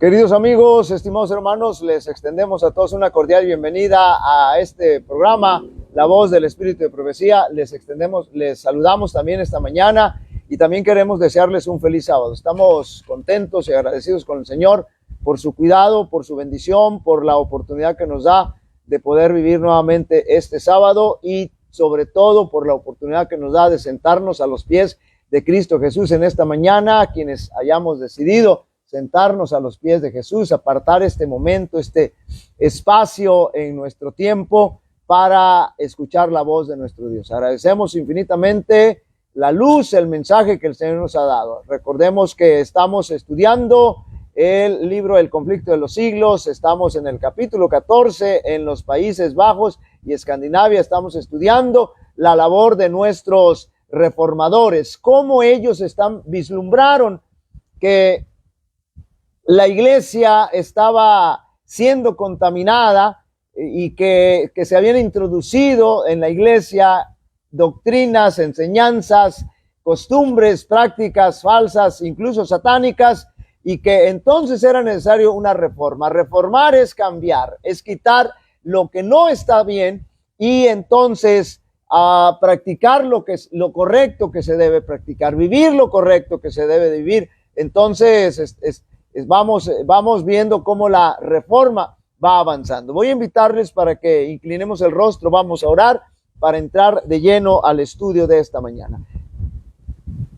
Queridos amigos, estimados hermanos, les extendemos a todos una cordial bienvenida a este programa, La Voz del Espíritu de Profecía. Les saludamos también esta mañana y también queremos desearles un feliz sábado. Estamos contentos y agradecidos con el Señor por su cuidado, por su bendición, por la oportunidad que nos da de poder vivir nuevamente este sábado y sobre todo por la oportunidad que nos da de sentarnos a los pies de Cristo Jesús en esta mañana, quienes hayamos decidido sentarnos a los pies de Jesús, apartar este momento, este espacio en nuestro tiempo para escuchar la voz de nuestro Dios. Agradecemos infinitamente la luz, el mensaje que el Señor nos ha dado. Recordemos que estamos estudiando el libro El Conflicto de los Siglos, estamos en el capítulo 14 en los Países Bajos y Escandinavia. Estamos estudiando la labor de nuestros reformadores, cómo ellos vislumbraron que la iglesia estaba siendo contaminada y que se habían introducido en la iglesia doctrinas, enseñanzas, costumbres, prácticas falsas, incluso satánicas, y que entonces era necesario una reforma. Reformar es cambiar, es quitar lo que no está bien y entonces a practicar lo correcto que se debe practicar, vivir lo correcto que se debe vivir. Entonces vamos viendo cómo la reforma va avanzando. Voy a invitarles para que inclinemos el rostro, vamos a orar para entrar de lleno al estudio de esta mañana.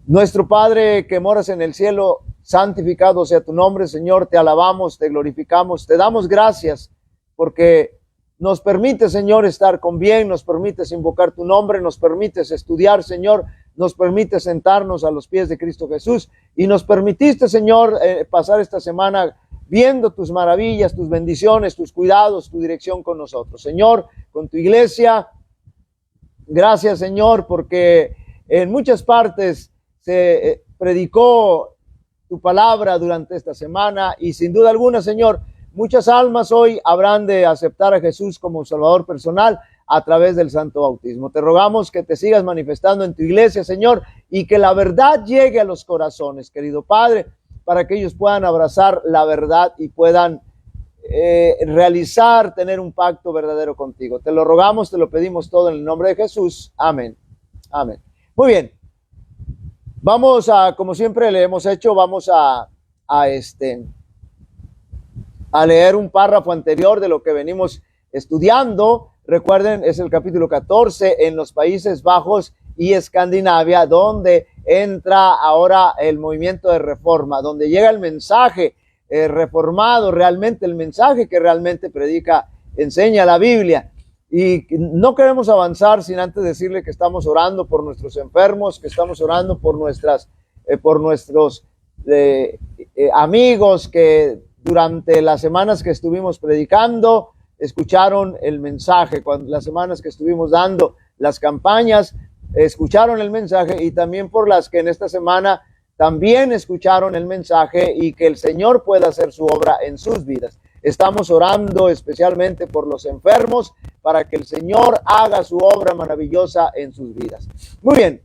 Nuestro Padre que moras en el cielo, santificado sea tu nombre, Señor, te alabamos, te glorificamos, te damos gracias porque nos permite, Señor, estar con bien, nos permites invocar tu nombre, nos permites estudiar, Señor, nos permite sentarnos a los pies de Cristo Jesús y nos permitiste, Señor, pasar esta semana viendo tus maravillas, tus bendiciones, tus cuidados, tu dirección con nosotros. Señor, con tu iglesia, gracias, Señor, porque en muchas partes se predicó tu palabra durante esta semana y sin duda alguna, Señor, muchas almas hoy habrán de aceptar a Jesús como Salvador personal a través del santo bautismo. Te rogamos que te sigas manifestando en tu iglesia, Señor, y que la verdad llegue a los corazones, querido Padre, para que ellos puedan abrazar la verdad y puedan tener un pacto verdadero contigo. Te lo rogamos, te lo pedimos todo en el nombre de Jesús. Amén. Amén. Muy bien. Vamos como siempre le hemos hecho, vamos a leer un párrafo anterior de lo que venimos estudiando. Recuerden, es el capítulo 14 en los Países Bajos y Escandinavia, donde entra ahora el movimiento de reforma, donde llega el mensaje reformado, realmente el mensaje que realmente predica, enseña la Biblia. Y no queremos avanzar sin antes decirle que estamos orando por nuestros enfermos, que estamos orando por nuestros amigos que durante las semanas que estuvimos predicando escucharon el mensaje, las semanas que estuvimos dando las campañas, escucharon el mensaje, y también por las que en esta semana también escucharon el mensaje, y que el Señor pueda hacer su obra en sus vidas. Estamos orando especialmente por los enfermos para que el Señor haga su obra maravillosa en sus vidas. Muy bien,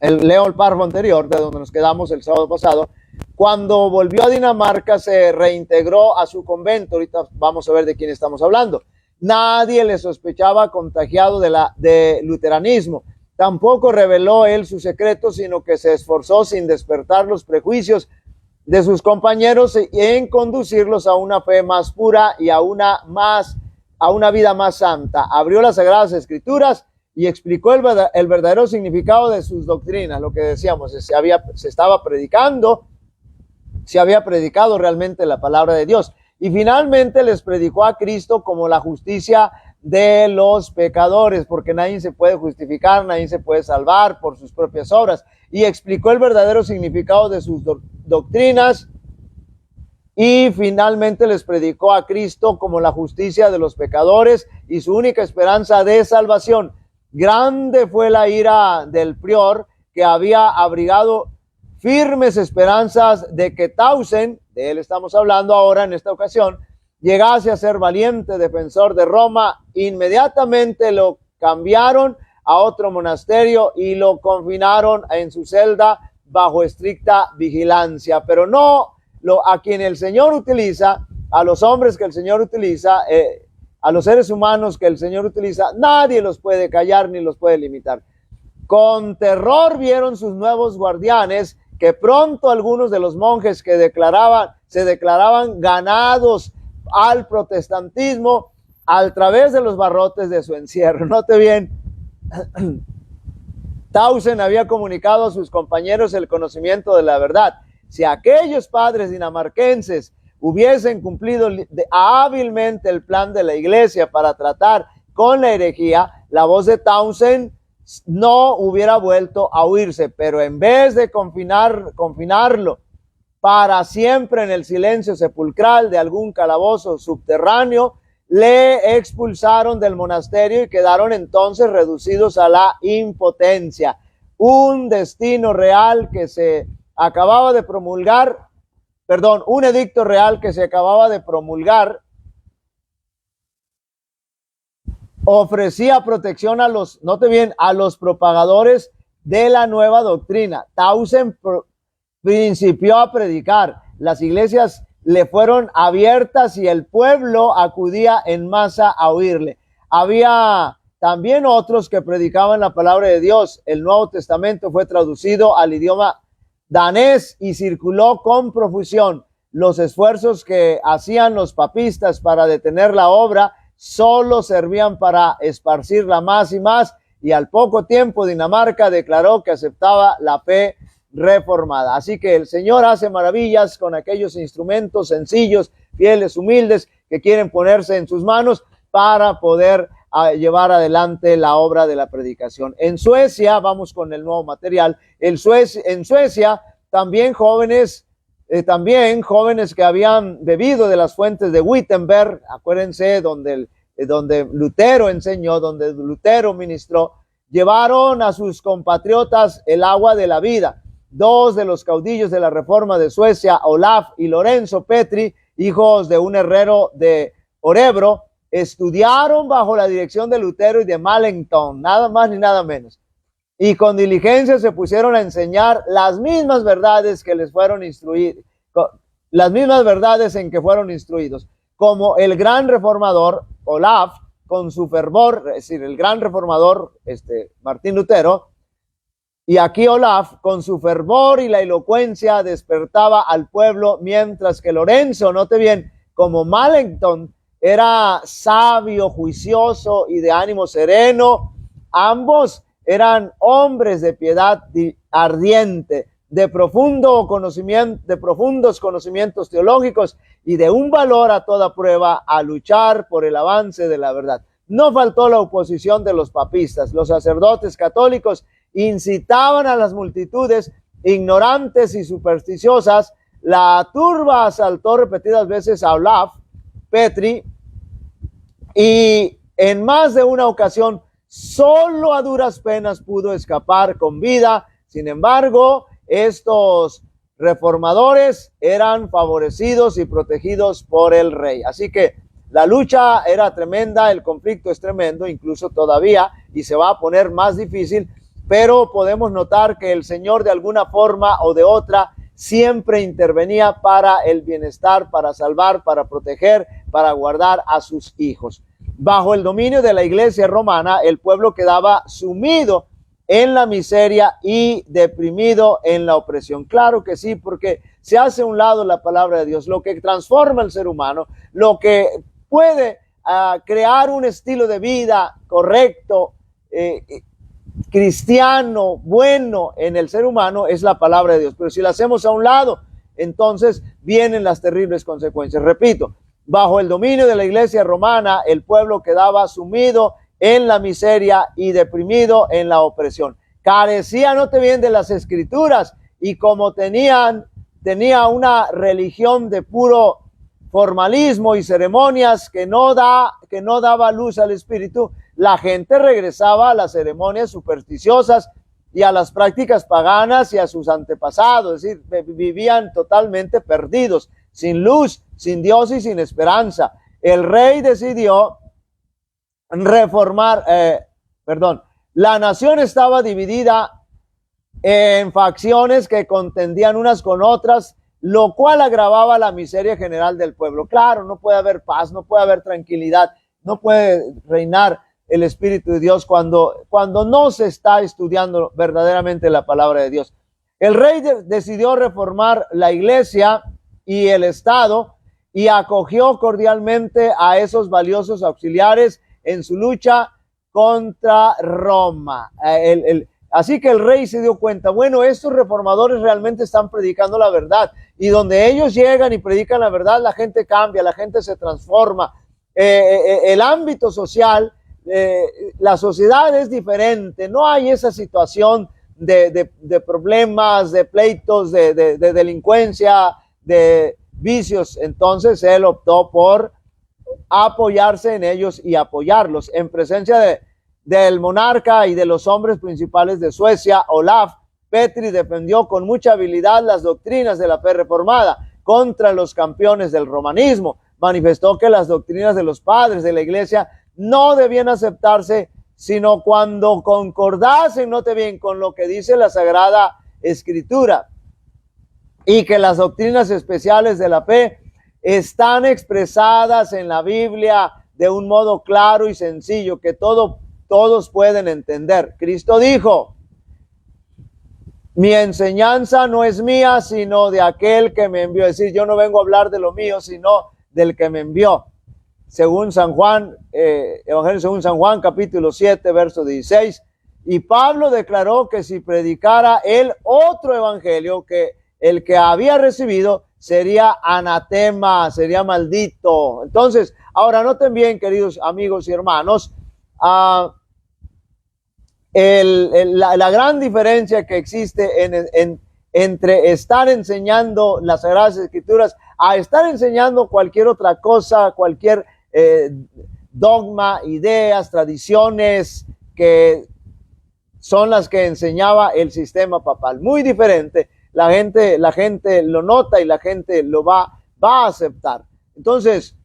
leo el párrafo anterior de donde nos quedamos el sábado pasado. Cuando volvió a Dinamarca se reintegró a su convento. Ahorita vamos a ver de quién estamos hablando. Nadie le sospechaba contagiado de luteranismo. Tampoco reveló él su secreto, sino que se esforzó sin despertar los prejuicios de sus compañeros en conducirlos a una fe más pura y a una vida más santa. Abrió las Sagradas Escrituras y explicó el verdadero significado de sus doctrinas. Lo que decíamos, se había predicado realmente la palabra de Dios. Y finalmente les predicó a Cristo como la justicia de los pecadores, porque nadie se puede justificar, nadie se puede salvar por sus propias obras. Y explicó el verdadero significado de sus doctrinas. Y finalmente les predicó a Cristo como la justicia de los pecadores y su única esperanza de salvación. Grande fue la ira del prior, que había abrigado firmes esperanzas de que Tausen, de él estamos hablando ahora en esta ocasión, llegase a ser valiente defensor de Roma. Inmediatamente lo cambiaron a otro monasterio y lo confinaron en su celda bajo estricta vigilancia, pero no a quien el Señor utiliza, a los hombres que el Señor utiliza, a los seres humanos que el Señor utiliza, nadie los puede callar ni los puede limitar. Con terror vieron sus nuevos guardianes que pronto algunos de los monjes que se declaraban ganados al protestantismo a través de los barrotes de su encierro. Note bien, Tausen había comunicado a sus compañeros el conocimiento de la verdad. Si aquellos padres dinamarquenses hubiesen cumplido hábilmente el plan de la iglesia para tratar con la herejía, la voz de Tausen no hubiera vuelto a oírse, pero en vez de confinarlo para siempre en el silencio sepulcral de algún calabozo subterráneo, le expulsaron del monasterio y quedaron entonces reducidos a la impotencia. Un destino real que se acababa de promulgar, un edicto real que se acababa de promulgar, ofrecía protección a los propagadores de la nueva doctrina. Tausen principió a predicar. Las iglesias le fueron abiertas y el pueblo acudía en masa a oírle. Había también otros que predicaban la palabra de Dios. El Nuevo Testamento fue traducido al idioma danés y circuló con profusión. Los esfuerzos que hacían los papistas para detener la obra solo servían para esparcirla más y más, y al poco tiempo Dinamarca declaró que aceptaba la fe reformada. Así que el Señor hace maravillas con aquellos instrumentos sencillos, fieles, humildes, que quieren ponerse en sus manos para poder llevar adelante la obra de la predicación. En Suecia, vamos con el nuevo material, en Suecia también jóvenes que habían bebido de las fuentes de Wittenberg, acuérdense, donde Lutero enseñó, donde Lutero ministró, llevaron a sus compatriotas el agua de la vida. Dos de los caudillos de la Reforma de Suecia, Olaf y Lorenzo Petri, hijos de un herrero de Orebro, estudiaron bajo la dirección de Lutero y de Melanchthon, nada más ni nada menos, y con diligencia se pusieron a enseñar las mismas verdades que les fueron instruidos, las mismas verdades en que fueron instruidos, como el gran reformador Olaf, con su fervor, es decir, el gran reformador Martín Lutero, y aquí Olaf, con su fervor y la elocuencia, despertaba al pueblo, mientras que Lorenzo, note bien, como Melanchthon, era sabio, juicioso y de ánimo sereno. Ambos eran hombres de piedad ardiente, de profundos conocimientos teológicos y de un valor a toda prueba a luchar por el avance de la verdad. No faltó la oposición de los papistas. Los sacerdotes católicos incitaban a las multitudes ignorantes y supersticiosas. La turba asaltó repetidas veces a Olaf Petri y en más de una ocasión solo a duras penas pudo escapar con vida. Sin embargo, estos reformadores eran favorecidos y protegidos por el rey. Así que la lucha era tremenda, el conflicto es tremendo, incluso todavía, y se va a poner más difícil, pero podemos notar que el Señor de alguna forma o de otra siempre intervenía para el bienestar, para salvar, para proteger, para guardar a sus hijos. Bajo el dominio de la iglesia romana, el pueblo quedaba sumido en la miseria y deprimido en la opresión. Claro que sí, porque se hace a un lado la palabra de Dios, lo que transforma al ser humano, lo que puede crear un estilo de vida correcto, cristiano, bueno en el ser humano, es la palabra de Dios. Pero si la hacemos a un lado, entonces vienen las terribles consecuencias. Repito, bajo el dominio de la iglesia romana, el pueblo quedaba sumido en la miseria y deprimido en la opresión. Carecía, note bien, de las escrituras, y como tenía una religión de puro formalismo y ceremonias que no daba luz al espíritu, la gente regresaba a las ceremonias supersticiosas y a las prácticas paganas y a sus antepasados, es decir, vivían totalmente perdidos, sin luz, sin Dios y sin esperanza. El rey decidió la nación estaba dividida en facciones que contendían unas con otras, lo cual agravaba la miseria general del pueblo. Claro, no puede haber paz, no puede haber tranquilidad, no puede reinar el Espíritu de Dios cuando no se está estudiando verdaderamente la palabra de Dios. El rey decidió reformar la iglesia y el Estado y acogió cordialmente a esos valiosos auxiliares en su lucha contra Roma. Así que el rey se dio cuenta, bueno, estos reformadores realmente están predicando la verdad, y donde ellos llegan y predican la verdad, la gente cambia, la gente se transforma. El ámbito social, la sociedad es diferente, no hay esa situación de problemas, de pleitos, de delincuencia, de vicios. Entonces él optó por apoyarse en ellos y apoyarlos. En presencia del monarca y de los hombres principales de Suecia, Olaf, Petri defendió con mucha habilidad las doctrinas de la fe reformada contra los campeones del romanismo. Manifestó que las doctrinas de los padres de la iglesia no debían aceptarse sino cuando concordasen, note bien, con lo que dice la Sagrada Escritura, y que las doctrinas especiales de la fe están expresadas en la Biblia de un modo claro y sencillo que todos pueden entender. Cristo dijo: mi enseñanza no es mía, sino de aquel que me envió. Es decir, yo no vengo a hablar de lo mío, sino del que me envió. Según San Juan, Evangelio según San Juan, capítulo 7, verso 16. Y Pablo declaró que si predicara él otro evangelio que el que había recibido, sería anatema, sería maldito. Entonces, ahora noten bien, queridos amigos y hermanos, la gran diferencia que existe entre estar enseñando las Sagradas Escrituras a estar enseñando cualquier otra cosa, cualquier dogma, ideas, tradiciones que son las que enseñaba el sistema papal. Muy diferente. La gente lo nota y la gente lo va a aceptar. Entonces,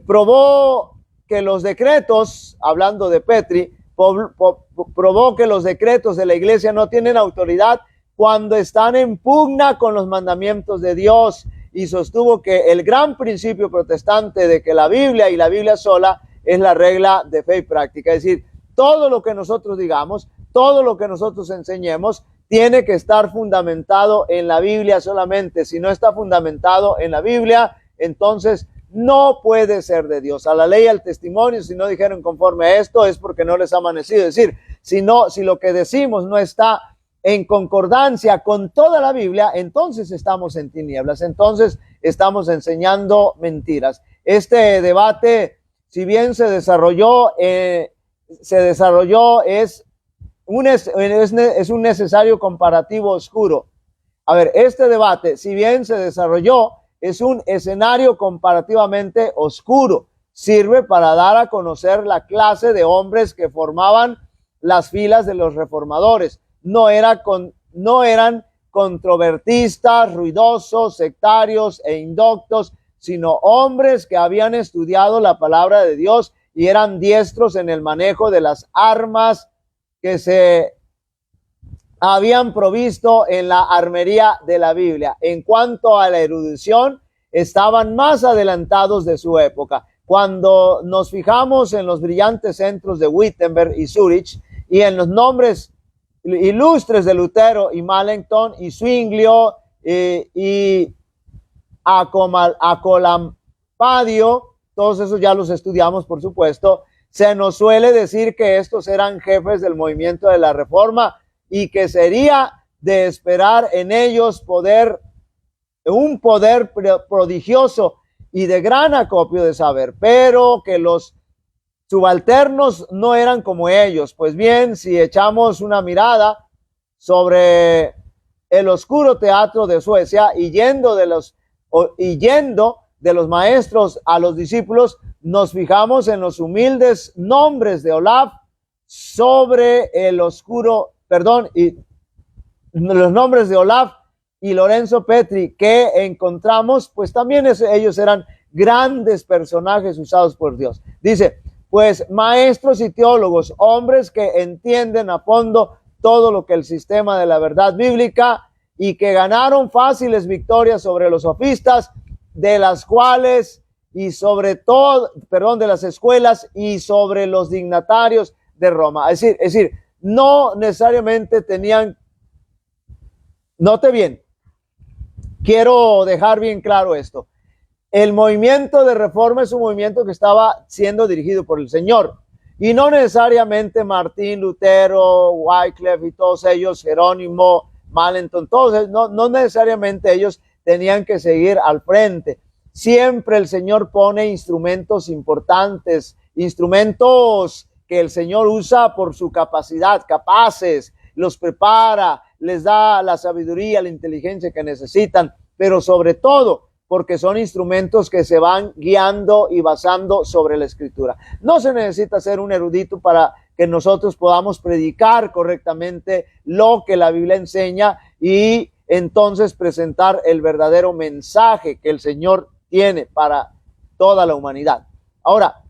probó que los decretos, hablando de Petri, probó que los decretos de la iglesia no tienen autoridad cuando están en pugna con los mandamientos de Dios, y sostuvo que el gran principio protestante de que la Biblia y la Biblia sola es la regla de fe y práctica. Es decir, todo lo que nosotros digamos, todo lo que nosotros enseñemos, tiene que estar fundamentado en la Biblia solamente. Si no está fundamentado en la Biblia, entonces no puede ser de Dios. A la ley y al testimonio, si no dijeron conforme a esto, es porque no les ha amanecido. Es decir, si lo que decimos no está en concordancia con toda la Biblia, entonces estamos en tinieblas, entonces estamos enseñando mentiras. Este debate, si bien se desarrolló, es un necesario comparativo oscuro. A ver, este debate, si bien se desarrolló, es un escenario comparativamente oscuro. Sirve para dar a conocer la clase de hombres que formaban las filas de los reformadores. No eran controvertistas, ruidosos, sectarios e indoctos, sino hombres que habían estudiado la palabra de Dios y eran diestros en el manejo de las armas que se habían provisto en la armería de la Biblia. En cuanto a la erudición, estaban más adelantados de su época. Cuando nos fijamos en los brillantes centros de Wittenberg y Zurich y en los nombres ilustres de Lutero y Melanchthon y Zwinglio y Acolampadio, todos esos ya los estudiamos, por supuesto. Se nos suele decir que estos eran jefes del movimiento de la Reforma y que sería de esperar en ellos un poder prodigioso y de gran acopio de saber, pero que los subalternos no eran como ellos. Pues bien, si echamos una mirada sobre el oscuro teatro de Suecia y yendo de los maestros a los discípulos, nos fijamos en los humildes nombres de Olaf sobre y los nombres de Olaf y Lorenzo Petri que encontramos, pues también ellos eran grandes personajes usados por Dios. Dice, pues maestros y teólogos, hombres que entienden a fondo todo lo que el sistema de la verdad bíblica, y que ganaron fáciles victorias sobre los sofistas, de las cuales y sobre todo, de las escuelas y sobre los dignatarios de Roma. Es decir, no necesariamente tenían, note bien, quiero dejar bien claro esto. El movimiento de reforma es un movimiento que estaba siendo dirigido por el Señor, y no necesariamente Martín Lutero, Wycliffe y todos ellos, Jerónimo, Melanchthon, todos ellos, no necesariamente ellos tenían que seguir al frente. Siempre el Señor pone instrumentos importantes, instrumentos que el Señor usa por su capacidad, capaces, los prepara, les da la sabiduría, la inteligencia que necesitan, pero sobre todo porque son instrumentos que se van guiando y basando sobre la Escritura. No se necesita ser un erudito para que nosotros podamos predicar correctamente lo que la Biblia enseña y entonces presentar el verdadero mensaje que el Señor tiene para toda la humanidad. Ahora,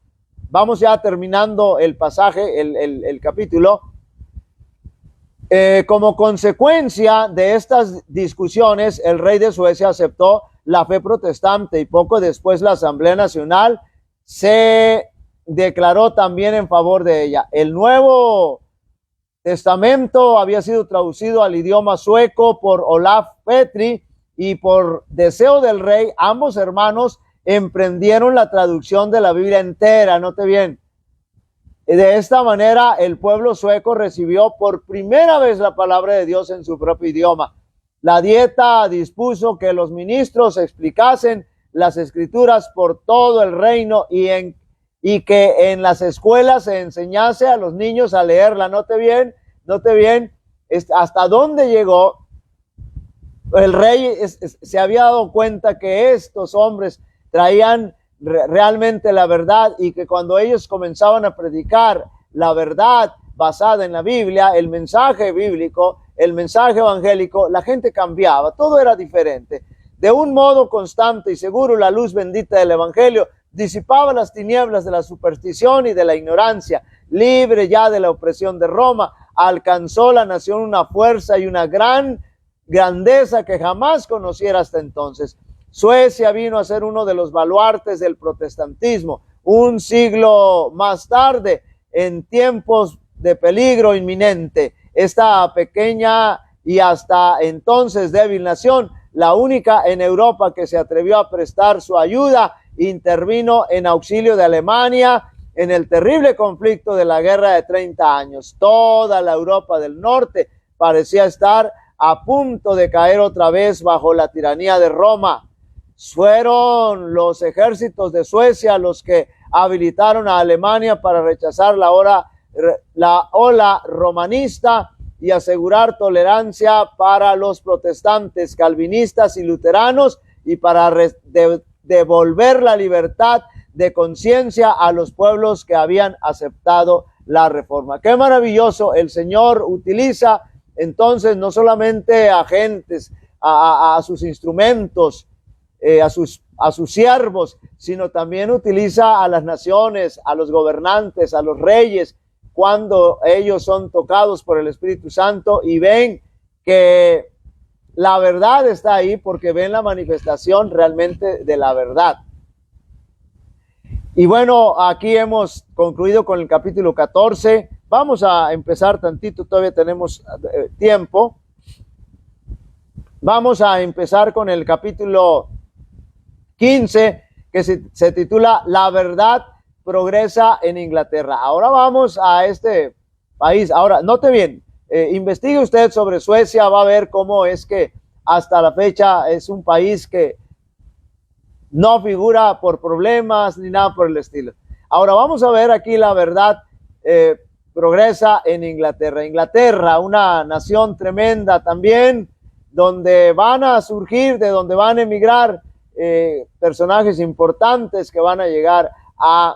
vamos ya terminando el pasaje, el capítulo. Como consecuencia de estas discusiones, el rey de Suecia aceptó la fe protestante y poco después la Asamblea Nacional se declaró también en favor de ella. El Nuevo Testamento había sido traducido al idioma sueco por Olaf Petri, y por deseo del rey, ambos hermanos emprendieron la traducción de la Biblia entera. Note bien, de esta manera el pueblo sueco recibió por primera vez la palabra de Dios en su propio idioma. La Dieta dispuso que los ministros explicasen las escrituras por todo el reino y que en las escuelas se enseñase a los niños a leerla. Note bien, hasta dónde llegó. El rey se había dado cuenta que estos hombres traían realmente la verdad, y que cuando ellos comenzaban a predicar la verdad basada en la Biblia, el mensaje bíblico, el mensaje evangélico, la gente cambiaba, todo era diferente. De un modo constante y seguro, la luz bendita del evangelio disipaba las tinieblas de la superstición y de la ignorancia. Libre ya de la opresión de Roma, alcanzó la nación una fuerza y una gran grandeza que jamás conociera hasta entonces. Suecia vino a ser uno de los baluartes del protestantismo. Un siglo más tarde, en tiempos de peligro inminente, esta pequeña y hasta entonces débil nación, la única en Europa que se atrevió a prestar su ayuda, intervino en auxilio de Alemania en el terrible conflicto de la Guerra de 30 años. Toda la Europa del Norte parecía estar a punto de caer otra vez bajo la tiranía de Roma. Fueron los ejércitos de Suecia los que habilitaron a Alemania para rechazar la ola romanista y asegurar tolerancia para los protestantes, calvinistas y luteranos, y para devolver la libertad de conciencia a los pueblos que habían aceptado la reforma. Qué maravilloso. El Señor utiliza entonces no solamente a gentes, a sus instrumentos, a sus siervos, sino también utiliza a las naciones, a los gobernantes, a los reyes, cuando ellos son tocados por el Espíritu Santo y ven que la verdad está ahí, porque ven la manifestación realmente de la verdad. Y bueno, aquí hemos concluido con el capítulo 14. Vamos a empezar tantito, todavía tenemos tiempo. Vamos a empezar con el capítulo 15, que se titula La verdad progresa en Inglaterra. Ahora vamos a este país. Ahora, note bien, investigue usted sobre Suecia, va a ver cómo es que hasta la fecha es un país que no figura por problemas ni nada por el estilo. Ahora vamos a ver aquí la verdad progresa en Inglaterra. Inglaterra, una nación tremenda también, donde van a surgir, de donde van a emigrar personajes importantes que van a llegar a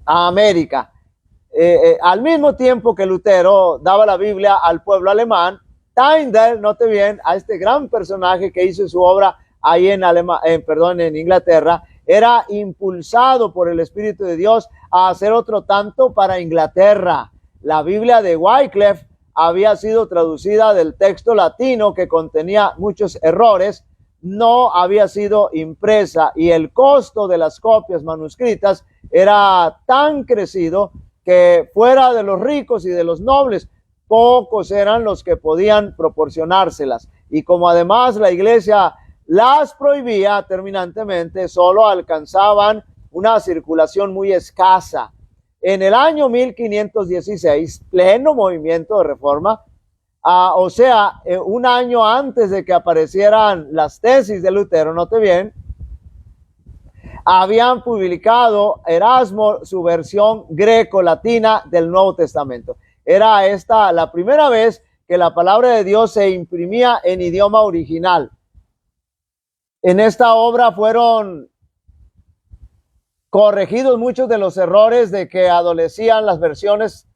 América. Al mismo tiempo que Lutero daba la Biblia al pueblo alemán, Tyndale, note bien, a este gran personaje que hizo su obra ahí en Inglaterra, era impulsado por el Espíritu de Dios a hacer otro tanto para Inglaterra. La Biblia de Wycliffe había sido traducida del texto latino que contenía muchos errores, no había sido impresa y el costo de las copias manuscritas era tan crecido que fuera de los ricos y de los nobles, pocos eran los que podían proporcionárselas. Y como además la iglesia las prohibía terminantemente, solo alcanzaban una circulación muy escasa. En el año 1516, pleno movimiento de reforma, o sea, un año antes de que aparecieran las tesis de Lutero, note bien, habían publicado Erasmo su versión greco-latina del Nuevo Testamento. Era esta la primera vez que la palabra de Dios se imprimía en idioma original. En esta obra fueron corregidos muchos de los errores de que adolecían las versiones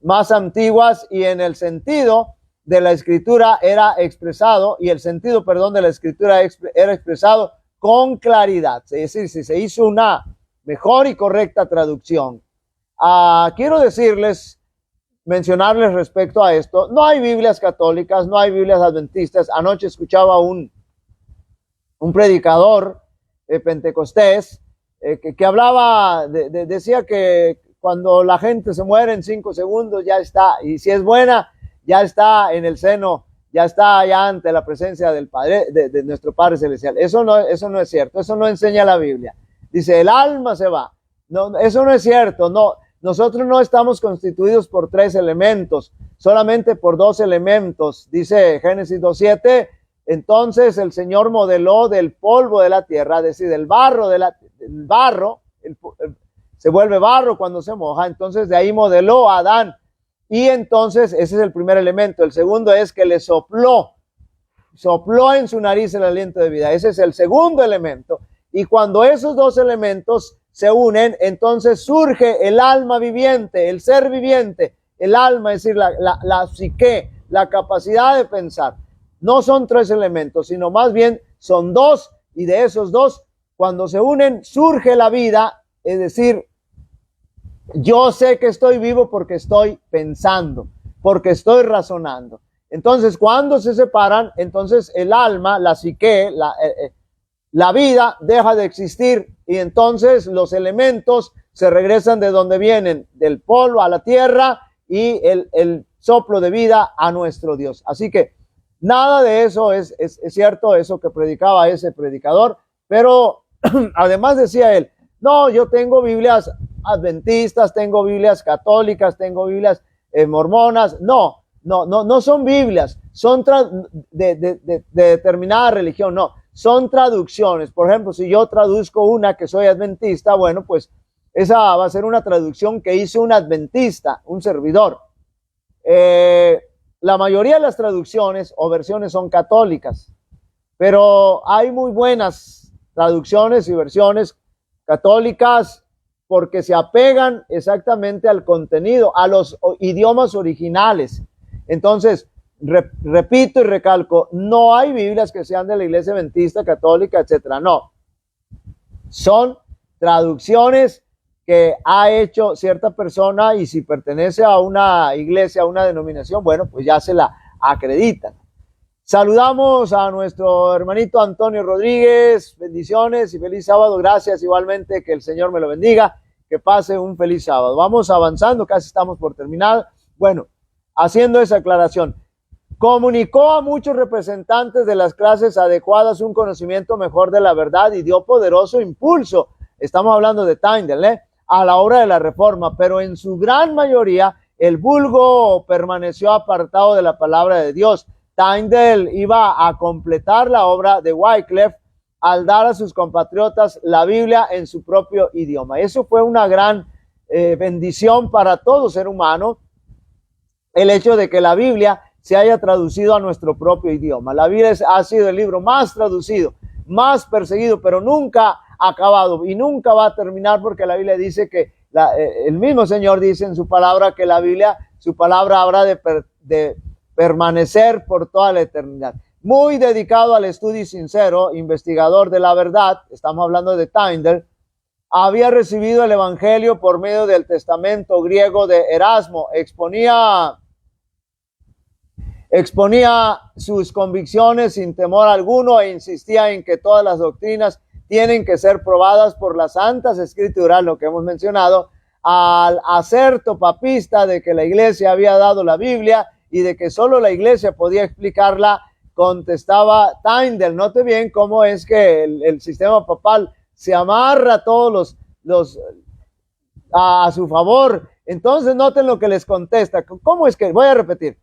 más antiguas, y en el sentido de la escritura era expresado, y el sentido, perdón, de la escritura era expresado con claridad. Es decir, se hizo una mejor y correcta traducción. Quiero decirles, mencionarles respecto a esto, no hay Biblias católicas, no hay Biblias adventistas. Anoche escuchaba un predicador de Pentecostés que hablaba, decía que cuando la gente se muere en 5 segundos ya está, y si es buena, ya está en el seno, ya está allá ante la presencia del Padre, de nuestro Padre Celestial. Eso no es cierto, eso no enseña la Biblia. Dice, el alma se va. No, eso no es cierto, no. Nosotros no estamos constituidos por 3 elementos, solamente por 2 elementos. Dice Génesis 2:7, entonces el Señor modeló del polvo de la tierra, es decir, del barro, se vuelve barro cuando se moja, entonces de ahí modeló a Adán. Y entonces ese es el primer elemento. El segundo es que le sopló en su nariz el aliento de vida. Ese es el segundo elemento. Y cuando esos 2 elementos se unen, entonces surge el alma viviente, el ser viviente, el alma, es decir, la psique, la capacidad de pensar. No son 3 elementos, sino más bien son 2, y de esos 2, cuando se unen, surge la vida, es decir, yo sé que estoy vivo porque estoy pensando, porque estoy razonando. Entonces, cuando se separan, entonces el alma, la psique, la vida deja de existir, y entonces los elementos se regresan de donde vienen, del polvo a la tierra, y el soplo de vida a nuestro Dios. Así que nada de eso es cierto, eso que predicaba ese predicador, pero además decía él, no, yo tengo Biblias adventistas, tengo Biblias católicas, tengo Biblias mormonas. No son Biblias, son de determinada religión, no, son traducciones. Por ejemplo, si yo traduzco una que soy adventista, bueno, pues esa va a ser una traducción que hizo un adventista, un servidor. La mayoría de las traducciones o versiones son católicas, pero hay muy buenas traducciones y versiones católicas porque se apegan exactamente al contenido, a los idiomas originales. Entonces, repito y recalco, no hay Biblias que sean de la iglesia adventista, católica, etcétera. No, son traducciones que ha hecho cierta persona, y si pertenece a una iglesia, a una denominación, bueno, pues ya se la acreditan. Saludamos a nuestro hermanito Antonio Rodríguez, bendiciones y feliz sábado. Gracias igualmente, que el Señor me lo bendiga, que pase un feliz sábado. Vamos avanzando, casi estamos por terminar. Bueno, haciendo esa aclaración, comunicó a muchos representantes de las clases adecuadas un conocimiento mejor de la verdad y dio poderoso impulso, estamos hablando de Tyndale, a la obra de la reforma, pero en su gran mayoría el vulgo permaneció apartado de la palabra de Dios. Tyndale iba a completar la obra de Wycliffe al dar a sus compatriotas la Biblia en su propio idioma. Eso fue una gran bendición para todo ser humano, el hecho de que la Biblia se haya traducido a nuestro propio idioma. La Biblia ha sido el libro más traducido, más perseguido, pero nunca acabado, y nunca va a terminar, porque la Biblia dice que el mismo Señor dice en su palabra que la Biblia, su palabra habrá de permanecer por toda la eternidad. Muy dedicado al estudio sincero, investigador de la verdad, estamos hablando de Tyndale, había recibido el evangelio por medio del testamento griego de Erasmo, exponía Exponía sus convicciones sin temor alguno e insistía en que todas las doctrinas tienen que ser probadas por las santas escrituras, lo que hemos mencionado, al aserto papista de que la iglesia había dado la Biblia y de que solo la iglesia podía explicarla. Contestaba Tyndale, note bien cómo es que el sistema papal se amarra a todos a su favor. Entonces noten lo que les contesta. ¿Cómo es que? Voy a repetir.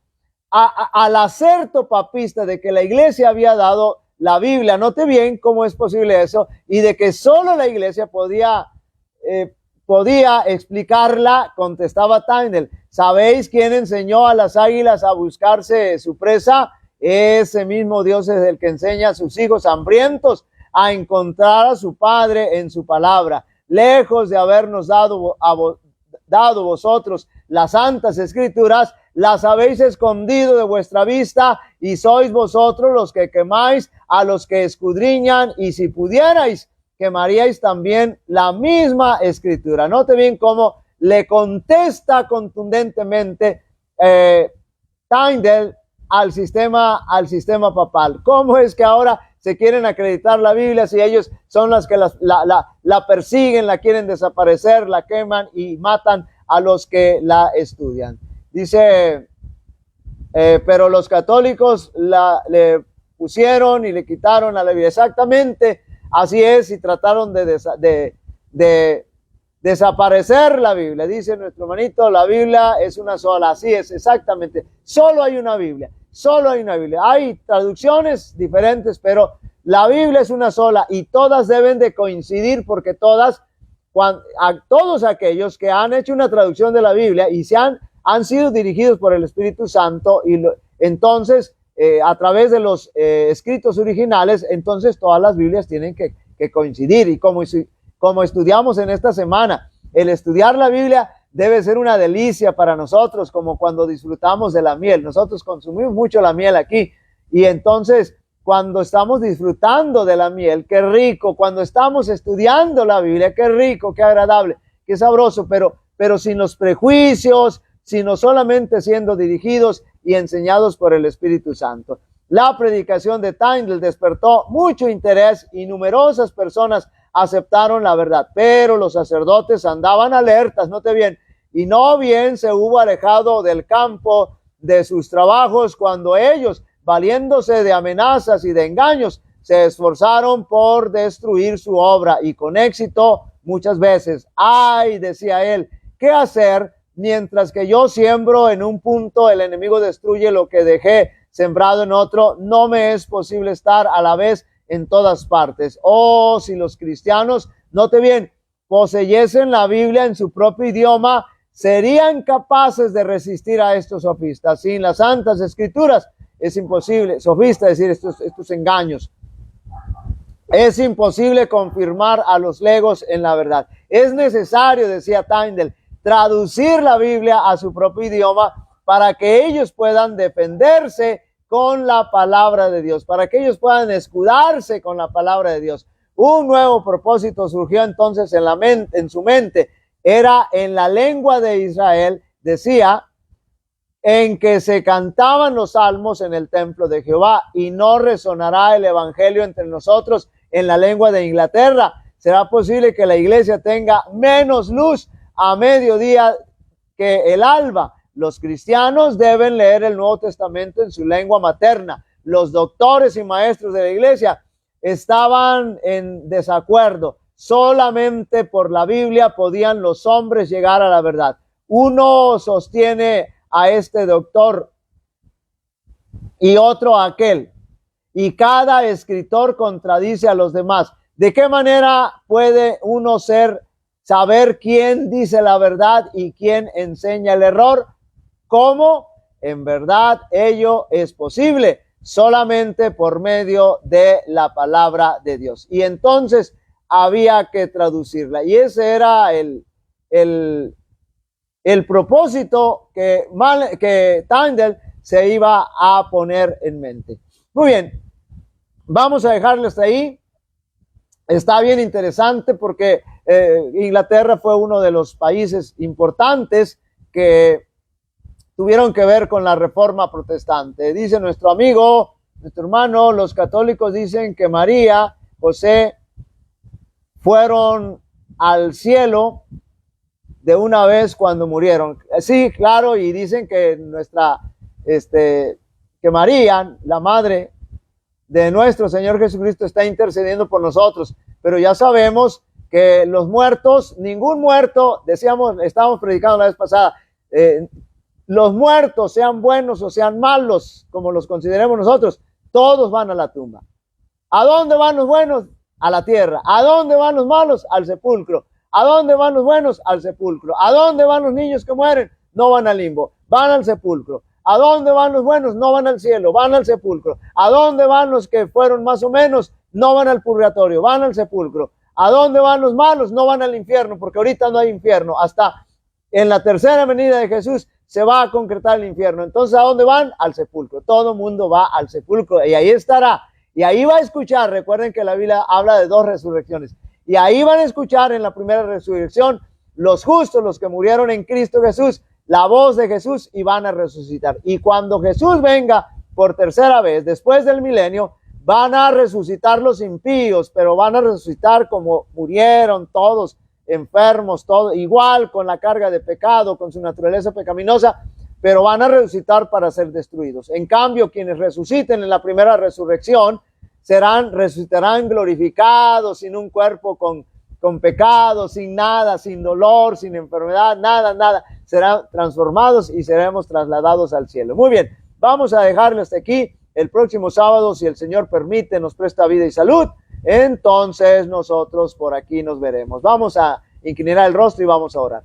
Al aserto papista de que la iglesia había dado la Biblia, note bien cómo es posible eso, y de que solo la iglesia podía explicarla, contestaba Tyndale. ¿Sabéis quién enseñó a las águilas a buscarse su presa? Ese mismo Dios es el que enseña a sus hijos hambrientos a encontrar a su Padre en su palabra. Lejos de habernos dado vosotros las santas escrituras, las habéis escondido de vuestra vista, y sois vosotros los que quemáis a los que escudriñan, y si pudierais, quemaríais también la misma escritura. Note bien cómo le contesta contundentemente Tyndale al sistema papal. ¿Cómo es que ahora se quieren acreditar la Biblia si ellos son las que la persiguen, la quieren desaparecer, la queman y matan a los que la estudian? Dice, pero los católicos le pusieron y le quitaron a la Biblia. Exactamente, así es, y trataron de desaparecer la Biblia. Dice nuestro hermanito, la Biblia es una sola. Así es, exactamente. Solo hay una Biblia. Solo hay una Biblia. Hay traducciones diferentes, pero la Biblia es una sola y todas deben de coincidir, porque todos aquellos que han hecho una traducción de la Biblia y han sido dirigidos por el Espíritu Santo, y entonces a través de los escritos originales, entonces todas las Biblias tienen que coincidir. Y como estudiamos en esta semana, el estudiar la Biblia debe ser una delicia para nosotros, como cuando disfrutamos de la miel. Nosotros consumimos mucho la miel aquí, y entonces cuando estamos disfrutando de la miel, qué rico. Cuando estamos estudiando la Biblia, qué rico, qué agradable, qué sabroso, pero sin los prejuicios, sino solamente siendo dirigidos y enseñados por el Espíritu Santo. La predicación de Tyndale despertó mucho interés y numerosas personas aceptaron la verdad, pero los sacerdotes andaban alertas, note bien, y no bien se hubo alejado del campo de sus trabajos cuando ellos, valiéndose de amenazas y de engaños, se esforzaron por destruir su obra, y con éxito muchas veces. Ay, decía él, ¿qué hacer? Mientras que yo siembro en un punto, el enemigo destruye lo que dejé sembrado en otro. No me es posible estar a la vez en todas partes. Oh, si los cristianos, note bien, poseyesen la Biblia en su propio idioma, serían capaces de resistir a estos sofistas. Sin las santas escrituras es imposible, sofista, es decir, estos engaños. Es imposible confirmar a los legos en la verdad. Es necesario, decía Tyndale, traducir la Biblia a su propio idioma para que ellos puedan defenderse con la palabra de Dios, para que ellos puedan escudarse con la palabra de Dios. Un nuevo propósito surgió entonces en su mente. Era en la lengua de Israel, decía, en que se cantaban los salmos en el templo de Jehová, y no resonará el evangelio entre nosotros en la lengua de Inglaterra. ¿Será posible que la iglesia tenga menos luz a mediodía que el alba? Los cristianos deben leer el Nuevo Testamento en su lengua materna. Los doctores y maestros de la iglesia estaban en desacuerdo. Solamente por la Biblia podían los hombres llegar a la verdad. Uno sostiene a este doctor y otro a aquel, y cada escritor contradice a los demás. ¿De qué manera puede uno saber quién dice la verdad y quién enseña el error? ¿Cómo? En verdad, ello es posible solamente por medio de la palabra de Dios. Y entonces había que traducirla. Y ese era el propósito que Tyndale se iba a poner en mente. Muy bien, vamos a dejarlo hasta ahí. Está bien interesante porque Inglaterra fue uno de los países importantes que tuvieron que ver con la Reforma Protestante. Dice nuestro amigo, nuestro hermano, los católicos dicen que María, José, fueron al cielo de una vez cuando murieron. Sí, claro, y dicen que que María, la madre de nuestro Señor Jesucristo, está intercediendo por nosotros, pero ya sabemos que los muertos, ningún muerto, estábamos predicando la vez pasada, los muertos, sean buenos o sean malos, como los consideremos nosotros, todos van a la tumba. ¿A dónde van los buenos? A la tierra. ¿A dónde van los malos? Al sepulcro. ¿A dónde van los buenos? Al sepulcro. ¿A dónde van los niños que mueren? No van al limbo, van al sepulcro. ¿A dónde van los buenos? No van al cielo, van al sepulcro. ¿A dónde van los que fueron más o menos? No van al purgatorio, van al sepulcro. ¿A dónde van los malos? No van al infierno, porque ahorita no hay infierno. Hasta en la tercera venida de Jesús se va a concretar el infierno. Entonces, ¿a dónde van? Al sepulcro. Todo el mundo va al sepulcro y ahí estará. Y ahí va a escuchar, recuerden que la Biblia habla de 2 resurrecciones. Y ahí van a escuchar en la primera resurrección los justos, los que murieron en Cristo Jesús, la voz de Jesús, y van a resucitar. Y cuando Jesús venga por tercera vez, después del milenio, van a resucitar los impíos, pero van a resucitar como murieron todos, enfermos, todos, igual con la carga de pecado, con su naturaleza pecaminosa, pero van a resucitar para ser destruidos. En cambio, quienes resuciten en la primera resurrección resucitarán glorificados, sin un cuerpo con pecado, sin nada, sin dolor, sin enfermedad, nada. Serán transformados y seremos trasladados al cielo. Muy bien, vamos a dejarlo hasta aquí. El próximo sábado, si el Señor permite, nos presta vida y salud, entonces nosotros por aquí nos veremos. Vamos a inclinar el rostro y vamos a orar.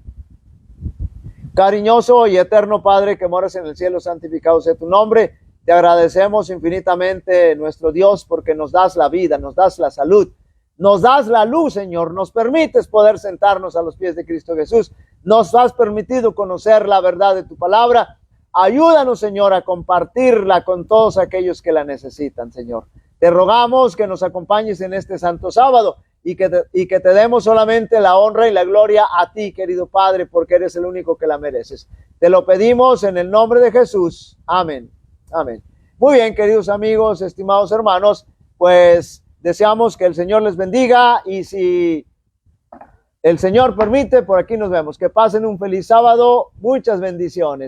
Cariñoso y eterno Padre que moras en el cielo, santificado sea tu nombre. Te agradecemos infinitamente, nuestro Dios, porque nos das la vida, nos das la salud, nos das la luz, Señor. Nos permites poder sentarnos a los pies de Cristo Jesús. Nos has permitido conocer la verdad de tu palabra. Ayúdanos, Señor, a compartirla con todos aquellos que la necesitan, Señor. Te rogamos que nos acompañes en este santo sábado y que te demos solamente la honra y la gloria a ti, querido Padre, porque eres el único que la mereces. Te lo pedimos en el nombre de Jesús. Amén. Amén. Muy bien, queridos amigos, estimados hermanos, pues deseamos que el Señor les bendiga y si el Señor permite, por aquí nos vemos. Que pasen un feliz sábado. Muchas bendiciones.